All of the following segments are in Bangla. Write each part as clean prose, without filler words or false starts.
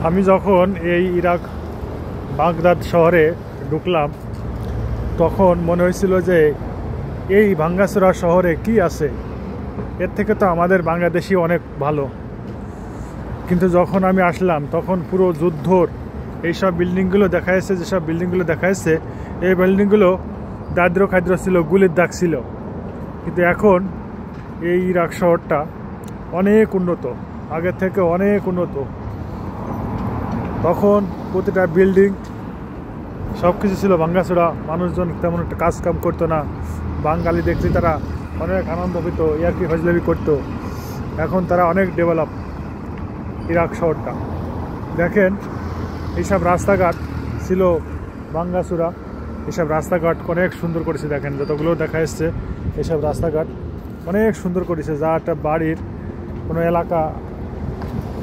আমি যখন এই ইরাক বাগদাদ শহরে ঢুকলাম তখন মনে হয়েছিল যে এই ভাঙ্গাচোরা শহরে কি আছে, এর থেকে তো আমাদের বাংলাদেশি অনেক ভালো। কিন্তু যখন আমি আসলাম তখন পুরো যুদ্ধর এইসব বিল্ডিংগুলো দেখা যাচ্ছে, যেসব বিল্ডিংগুলো দেখা যাচ্ছে এই বিল্ডিংগুলো দারিদ্র খাদ্র ছিল, গুলির দাগ ছিল। কিন্তু এখন এই ইরাক শহরটা অনেক উন্নত, আগের থেকে অনেক উন্নত। তখন প্রতিটা বিল্ডিং সব কিছু ছিল ভাঙ্গাচোরা, মানুষজন তেমন একটা কাজ কাম করতো না, বাঙালি দেখতে তারা অনেক আনন্দ পেত, ইয়ার্কি ফজলামি করতো। এখন তারা অনেক ডেভেলপ ইরাক শহরটা। দেখেন এইসব রাস্তাঘাট ছিল ভাঙ্গাচোরা, এইসব রাস্তাঘাট অনেক সুন্দর করেছে। দেখেন যতগুলো দেখা এসছে এইসব রাস্তাঘাট অনেক সুন্দর করেছে, যা একটা বাড়ির কোনো এলাকা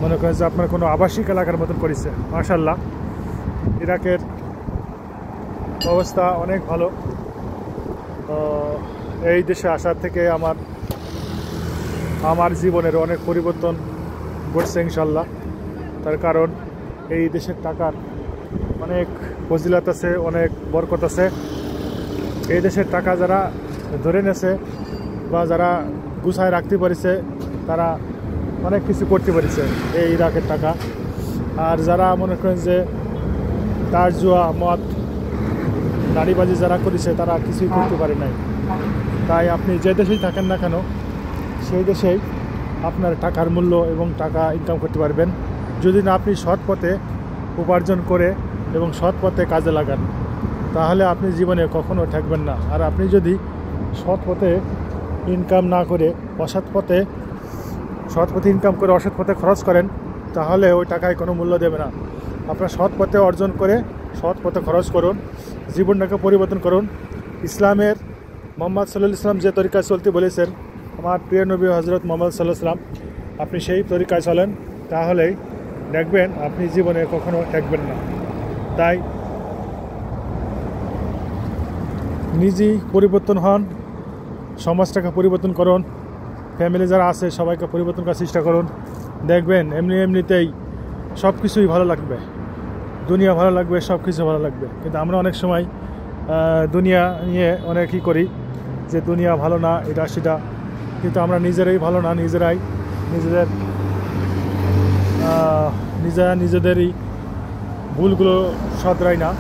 মনে করেন যে আপনার কোনো আবাসিক এলাকার মতন করেছে। মাশাআল্লাহ, ইরাকের অবস্থা অনেক ভালো। এই দেশে আসার থেকে আমার জীবনের অনেক পরিবর্তন ঘটছে ইনশাল্লাহ। তার কারণ এই দেশের টাকার অনেক ফজিলত আছে, অনেক বরকত আছে। এই দেশের টাকা যারা ধরে নেছে বা যারা গুছায় রাখতে পারিছে তারা অনেক কিছু করতে পারিছে এই ইরাকের টাকা। আর যারা মনে করেন যে তার জুয়া মদ নারীবাজি যারা করেছে তারা কিছুই করতে পারে নাই। তাই আপনি যে দেশেই থাকেন না কেন সেই দেশেই আপনার টাকার মূল্য এবং টাকা ইনকাম করতে পারবেন, যদি না আপনি সৎ পথে উপার্জন করে এবং সৎ পথে কাজে লাগান, তাহলে আপনি জীবনে কখনো ঠকবেন না। আর আপনি যদি সৎ পথে ইনকাম না করে সৎ পথে ইনকাম করে অসৎ পথে খরচ করেন, তাহলে ওই টাকায় কোনো মূল্য দেবে না। আপনার সৎ পথে অর্জন করে সৎ পথে খরচ করুন, জীবনটাকে পরিবর্তন করুন। ইসলামের মোহাম্মদ সাল্লাল্লাহু আলাইহি ওয়াসাল্লাম যে তরিকায় চলতে বলেছেন, আমার প্রিয় নবী হযরত মুহাম্মদ সাল্লাল্লাহু আলাইহি ওয়াসাল্লাম, আপনি সেই তরিকায় চলেন, তাহলেই দেখবেন আপনি জীবনে কখনো ঠকবেন না। তাই নিজেই পরিবর্তন হন, সমাজটাকে পরিবর্তন করুন, ফ্যামিলি যারা আছে সবাইকে পরিবর্তন করার চেষ্টা করুন। দেখবেন এমনিতেই সব কিছুই ভালো লাগবে, দুনিয়া ভালো লাগবে, সব কিছু ভালো লাগবে। কিন্তু আমরা অনেক সময় দুনিয়া নিয়ে অনেকই করি যে দুনিয়া ভালো না, এটা সেটা, কিন্তু আমরা নিজেরাই ভালো না, নিজেদেরই ভুলগুলো শোধরাই না,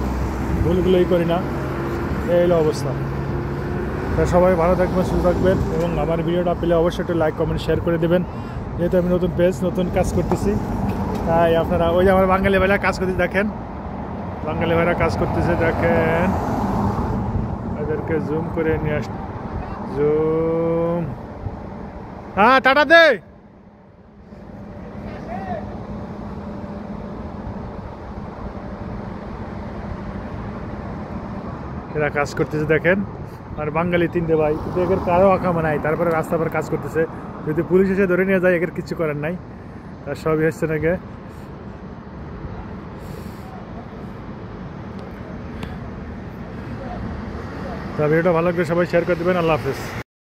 ভুলগুলোই করি না, এই হলো অবস্থা। তাই সবাই ভালো থাকবেন, সুস্থ থাকবেন এবং আমার ভিডিওটা পেলে অবশ্যই একটু লাইক কমেন্ট শেয়ার করে দেবেন। যেহেতু আমি নতুন পেজ নতুন কাজ করতেছি, তাই আপনারা ওই যে আমার বাঙালি ভাইরা কাজ করতে দেখেন, বাঙালি ভাইরা কাজ করতেছে দেখেন, এদেরকে জুম করে নিয়ে আস, জুম, হ্যাঁ টাটা দে। এরা কাজ করতেছে দেখেন, আর বাঙালি তিনটে ভাই, কিন্তু এদের কারো আঁকামা নাই, তারপরে রাস্তা পর কাজ করতেছে। যদি পুলিশ এসে ধরে নিয়ে যায় এদের কিছু করার নাই, তার সবই হচ্ছে নাকি। তা ভিডিওটা ভালো লাগলে সবাই শেয়ার করে দেবেন। আল্লাহ হাফেজ।